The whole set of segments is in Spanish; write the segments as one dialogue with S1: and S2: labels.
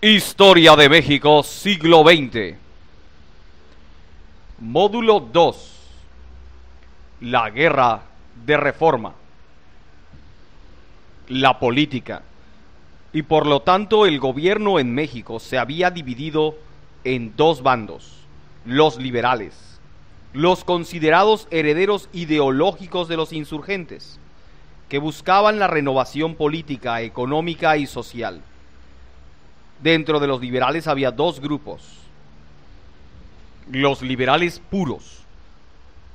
S1: Historia de México, siglo XX. Módulo 2. La Guerra de Reforma. La política. Y por lo tanto el gobierno en México se había dividido en dos bandos: los liberales, los considerados herederos ideológicos de los insurgentes, que buscaban la renovación política, económica y social. Dentro de los liberales había dos grupos: los liberales puros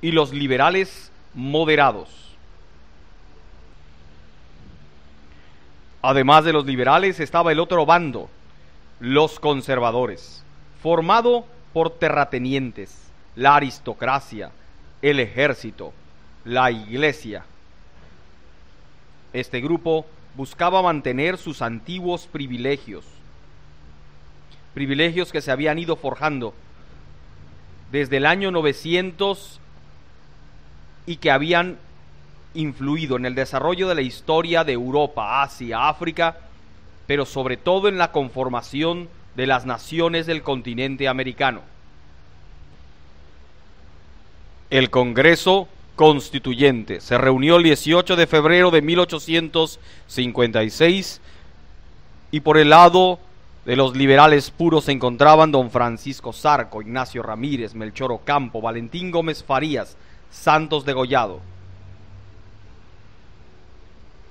S1: y los liberales moderados. Además de los liberales estaba el otro bando, los conservadores, formado por terratenientes, la aristocracia, el ejército, la iglesia. Este grupo buscaba mantener sus antiguos privilegios que se habían ido forjando desde el año 900 y que habían influido en el desarrollo de la historia de Europa, Asia, África, pero sobre todo en la conformación de las naciones del continente americano. El Congreso Constituyente se reunió el 18 de febrero de 1856 y por el lado de los liberales puros se encontraban don Francisco Zarco, Ignacio Ramírez, Melchor Ocampo, Valentín Gómez Farías, Santos Degollado.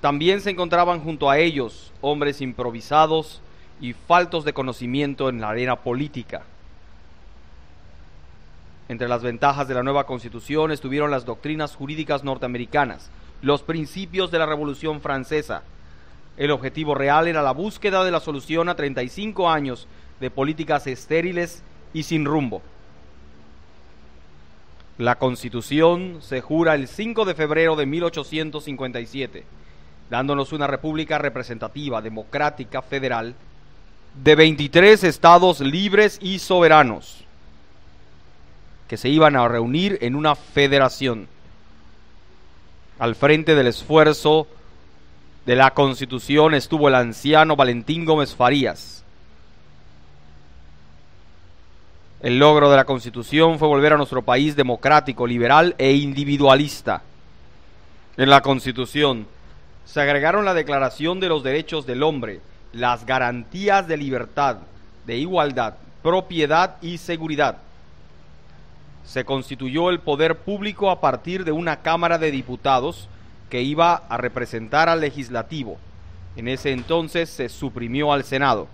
S1: También se encontraban junto a ellos hombres improvisados y faltos de conocimiento en la arena política. Entre las ventajas de la nueva Constitución estuvieron las doctrinas jurídicas norteamericanas, los principios de la Revolución Francesa. El objetivo real era la búsqueda de la solución a 35 años de políticas estériles y sin rumbo. La Constitución se jura el 5 de febrero de 1857, dándonos una república representativa, democrática, federal, de 23 estados libres y soberanos, que se iban a reunir en una federación. Al frente del esfuerzo de la Constitución estuvo el anciano Valentín Gómez Farías. El logro de la Constitución fue volver a nuestro país democrático, liberal e individualista. En la Constitución se agregaron la Declaración de los Derechos del Hombre, las garantías de libertad, de igualdad, propiedad y seguridad. Se constituyó el poder público a partir de una Cámara de Diputados que iba a representar al legislativo. En ese entonces se suprimió al Senado.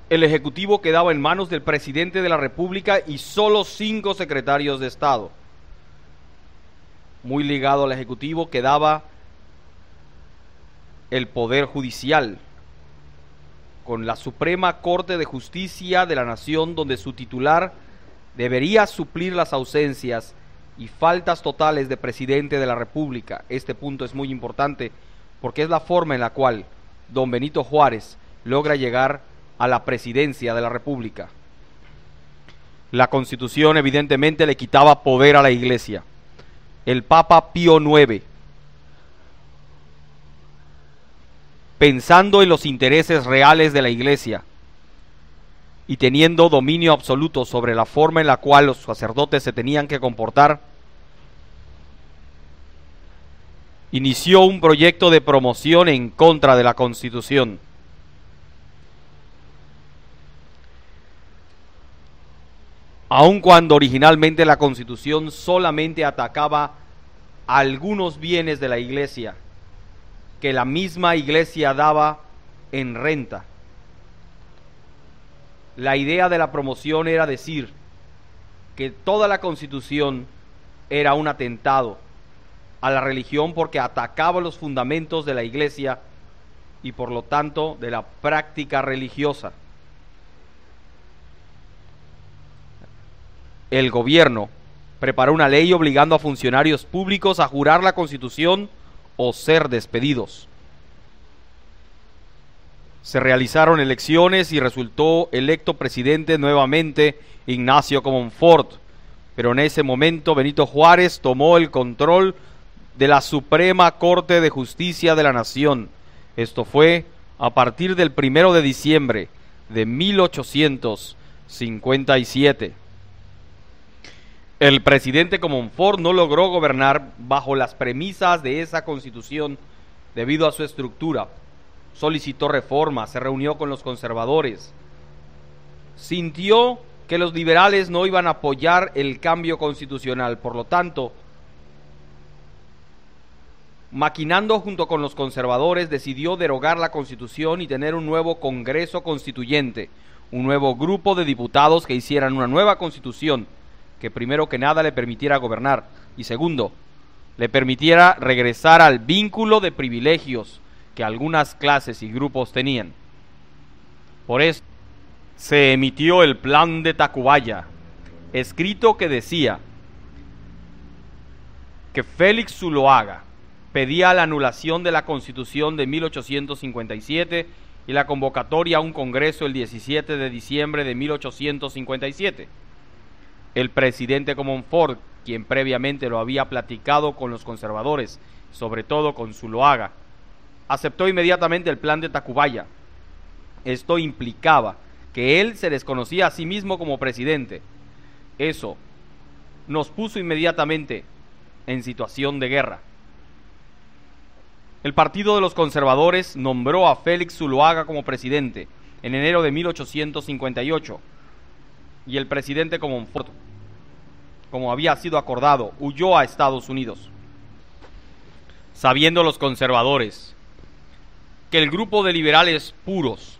S1: El Ejecutivo quedaba en manos del presidente de la República y solo 5 secretarios de Estado. Muy ligado al Ejecutivo quedaba el Poder Judicial, con la Suprema Corte de Justicia de la Nación, donde su titular debería suplir las ausencias y faltas totales de presidente de la República. Este punto es muy importante porque es la forma en la cual don Benito Juárez logra llegar a la presidencia de la República. La Constitución evidentemente le quitaba poder a la Iglesia. El Papa Pío IX, pensando en los intereses reales de la Iglesia y teniendo dominio absoluto sobre la forma en la cual los sacerdotes se tenían que comportar, inició un proyecto de promoción en contra de la Constitución. Aun cuando originalmente la Constitución solamente atacaba algunos bienes de la Iglesia, que la misma Iglesia daba en renta. La idea de la promoción era decir que toda la Constitución era un atentado a la religión porque atacaba los fundamentos de la Iglesia y por lo tanto de la práctica religiosa. El gobierno preparó una ley obligando a funcionarios públicos a jurar la Constitución o ser despedidos. Se realizaron elecciones y resultó electo presidente nuevamente Ignacio Comonfort, pero en ese momento Benito Juárez tomó el control de la Suprema Corte de Justicia de la Nación, Esto fue a partir del 1 de diciembre de 1857. El presidente Comonfort no logró gobernar bajo las premisas de esa constitución debido a su estructura. Solicitó reformas, se reunió con los conservadores, sintió que los liberales no iban a apoyar el cambio constitucional, por lo tanto, maquinando junto con los conservadores, decidió derogar la Constitución y tener un nuevo Congreso Constituyente, un nuevo grupo de diputados que hicieran una nueva Constitución, que primero que nada le permitiera gobernar, y segundo, le permitiera regresar al vínculo de privilegios que algunas clases y grupos tenían. Por eso se emitió el Plan de Tacubaya, escrito que decía que Félix Zuloaga pedía la anulación de la Constitución de 1857 y la convocatoria a un congreso el 17 de diciembre de 1857. El presidente Comonfort, quien previamente lo había platicado con los conservadores, sobre todo con Zuloaga, aceptó inmediatamente el Plan de Tacubaya. Esto implicaba que él se desconocía a sí mismo como presidente. Eso nos puso inmediatamente en situación de guerra. El Partido de los Conservadores nombró a Félix Zuloaga como presidente en enero de 1858 y el presidente Comonfort, como había sido acordado, huyó a Estados Unidos. Sabiendo los conservadores que el grupo de liberales puros,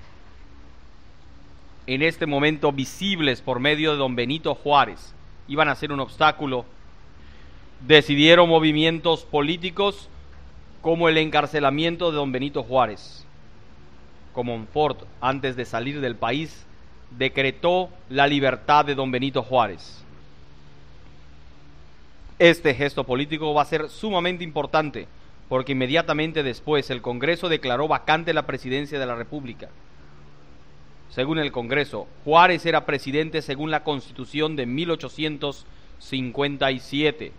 S1: en este momento visibles por medio de don Benito Juárez, iban a ser un obstáculo, decidieron movimientos políticos como el encarcelamiento de don Benito Juárez. Comonfort, antes de salir del país, decretó la libertad de don Benito Juárez. Este gesto político va a ser sumamente importante, porque inmediatamente después el Congreso declaró vacante la presidencia de la República. Según el Congreso, Juárez era presidente según la Constitución de 1857.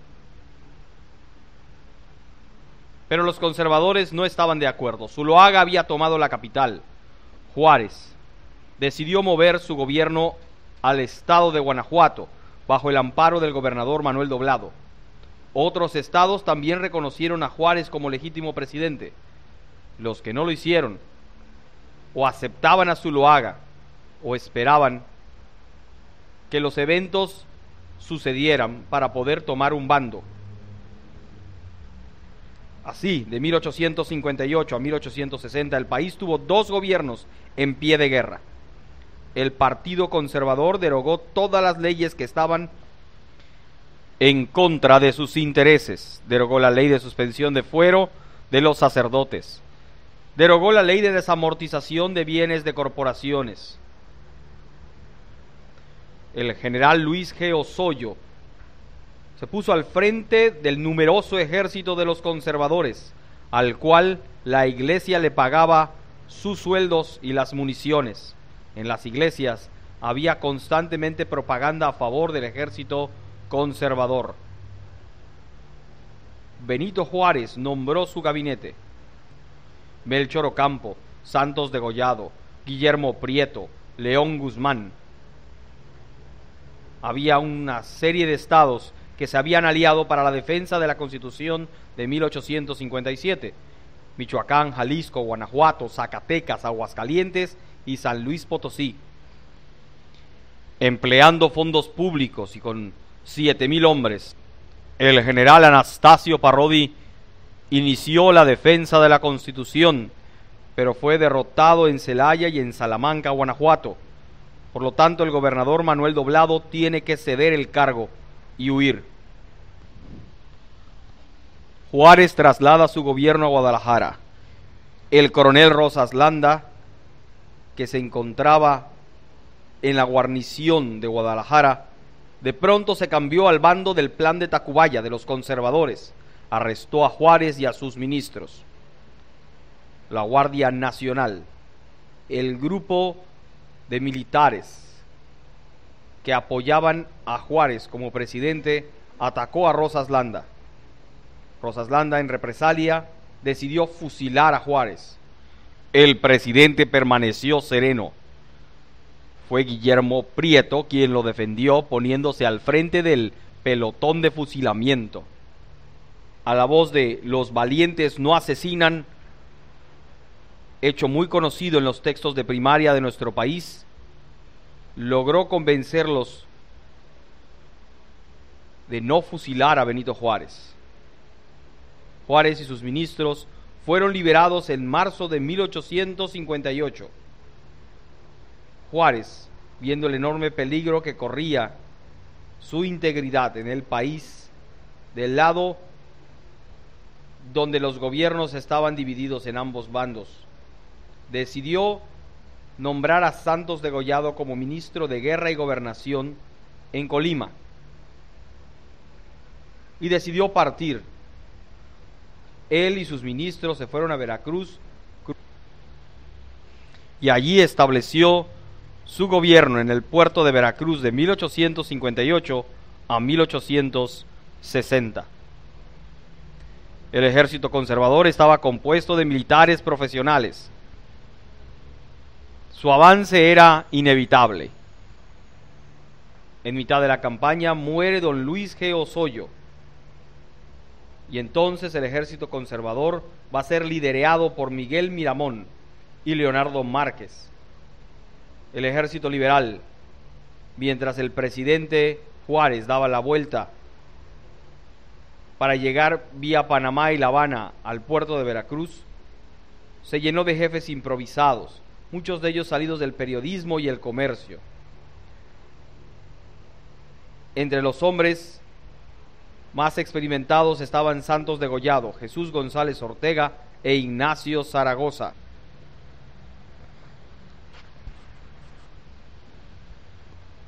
S1: Pero los conservadores no estaban de acuerdo. Zuloaga había tomado la capital. Juárez decidió mover su gobierno al estado de Guanajuato, bajo el amparo del gobernador Manuel Doblado. Otros estados también reconocieron a Juárez como legítimo presidente. Los que no lo hicieron, o aceptaban a Zuloaga, o esperaban que los eventos sucedieran para poder tomar un bando. Así, de 1858 a 1860, el país tuvo dos gobiernos en pie de guerra. El Partido Conservador derogó todas las leyes que estaban en contra de sus intereses. Derogó la ley de suspensión de fuero de los sacerdotes. Derogó la ley de desamortización de bienes de corporaciones. El general Luis G. Osoyo se puso al frente del numeroso ejército de los conservadores, al cual la iglesia le pagaba sus sueldos y las municiones. En las iglesias había constantemente propaganda a favor del ejército conservador. Benito Juárez nombró su gabinete. Melchor Ocampo, Santos Degollado, Guillermo Prieto, León Guzmán. Había una serie de estados que se habían aliado para la defensa de la Constitución de 1857. Michoacán, Jalisco, Guanajuato, Zacatecas, Aguascalientes y San Luis Potosí. Empleando fondos públicos y con 7,000 hombres, el general Anastasio Parodi inició la defensa de la Constitución, pero fue derrotado en Celaya y en Salamanca, Guanajuato. Por lo tanto, el gobernador Manuel Doblado tiene que ceder el cargo y huir. Juárez traslada su gobierno a Guadalajara. El coronel Rosas Landa, que se encontraba en la guarnición de Guadalajara, de pronto se cambió al bando del Plan de Tacubaya, de los conservadores. Arrestó a Juárez y a sus ministros. La Guardia Nacional, el grupo de militares que apoyaban a Juárez como presidente, atacó a Rosas Landa. Rosas Landa, en represalia, decidió fusilar a Juárez. El presidente permaneció sereno. Fue Guillermo Prieto quien lo defendió, poniéndose al frente del pelotón de fusilamiento. A la voz de "Los valientes no asesinan", hecho muy conocido en los textos de primaria de nuestro país, logró convencerlos de no fusilar a Benito Juárez. Juárez y sus ministros fueron liberados en marzo de 1858. Juárez, viendo el enorme peligro que corría su integridad en el país, del lado donde los gobiernos estaban divididos en ambos bandos, decidió nombrar a Santos Degollado como ministro de Guerra y Gobernación en Colima, y decidió partir. Él y sus ministros se fueron a Veracruz y allí estableció su gobierno en el puerto de Veracruz de 1858 a 1860. El ejército conservador estaba compuesto de militares profesionales. Su avance era inevitable. En mitad de la campaña muere don Luis G. Osoyo, y entonces el ejército conservador va a ser liderado por Miguel Miramón y Leonardo Márquez. El ejército liberal, mientras el presidente Juárez daba la vuelta para llegar vía Panamá y La Habana al puerto de Veracruz, se llenó de jefes improvisados, muchos de ellos salidos del periodismo y el comercio. Entre los hombres más experimentados estaban Santos Degollado, Jesús González Ortega e Ignacio Zaragoza.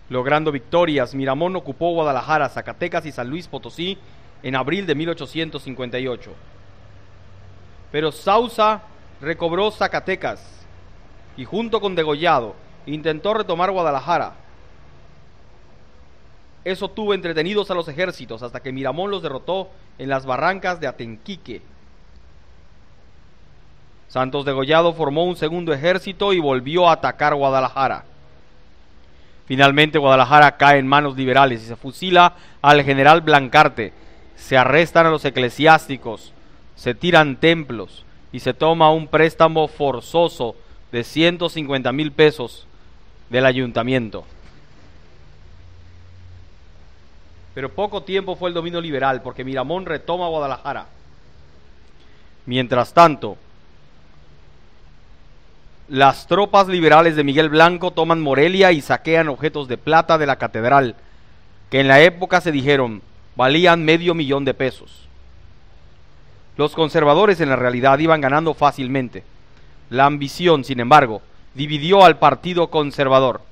S1: Logrando victorias, Miramón ocupó Guadalajara, Zacatecas y San Luis Potosí en abril de 1858. Pero Sousa recobró Zacatecas y junto con Degollado intentó retomar Guadalajara. Eso tuvo entretenidos a los ejércitos hasta que Miramón los derrotó en las barrancas de Atenquique. Santos Degollado formó un segundo ejército y volvió a atacar Guadalajara. Finalmente Guadalajara cae en manos liberales y se fusila al general Blancarte, se arrestan a los eclesiásticos, se tiran templos y se toma un préstamo forzoso de 150,000 pesos del ayuntamiento. Pero poco tiempo fue el dominio liberal, porque Miramón retoma Guadalajara. Mientras tanto, las tropas liberales de Miguel Blanco toman Morelia y saquean objetos de plata de la catedral, que en la época se dijeron valían $500,000 de pesos. Los conservadores en la realidad iban ganando fácilmente. La ambición, sin embargo, dividió al partido conservador.